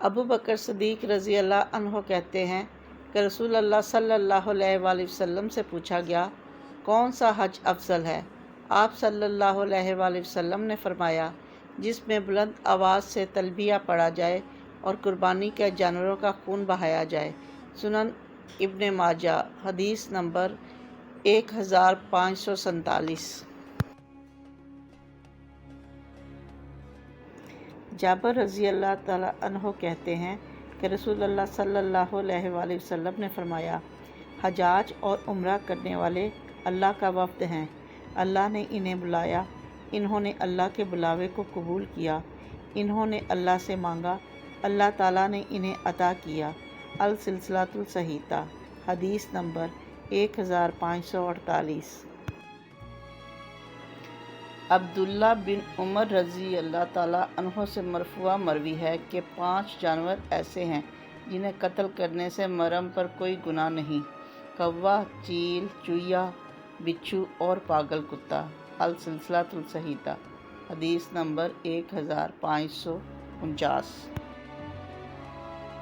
ابو بکر صدیق رضی اللہ عنہ کہتے ہیں کہ رسول اللہ صلی اللہ علیہ وآلہ وسلم سے پوچھا گیا، کون سا حج افضل ہے؟ آپ صلی اللہ علیہ وآلہ وسلم نے فرمایا، جس میں بلند آواز سے تلبیہ پڑھا جائے اور قربانی کے جانوروں کا خون بہایا جائے۔ سنن ابن ماجہ، حدیث نمبر 1547۔ جابر رضی اللہ تعالیٰ عنہ کہتے ہیں کہ رسول اللہ صلی اللہ علیہ وآلہ وسلم نے فرمایا، حجاج اور عمرہ کرنے والے اللہ کا وفد ہیں، اللہ نے انہیں بلایا، انہوں نے اللہ کے بلاوے کو قبول کیا، انہوں نے اللہ سے مانگا، اللہ تعالیٰ نے انہیں عطا کیا۔ السلسلۃ الصحیحہ، حدیث نمبر 1548۔ عبداللہ بن عمر رضی اللہ تعالیٰ عنہ سے مرفوع مروی ہے کہ 5 جانور ایسے ہیں جنہیں قتل کرنے سے محرم پر کوئی گناہ نہیں: کوا، چیل، چوہیا، بچھو اور پاگل کتا۔ السلسلۃ الصحیحہ، حدیث نمبر 1549۔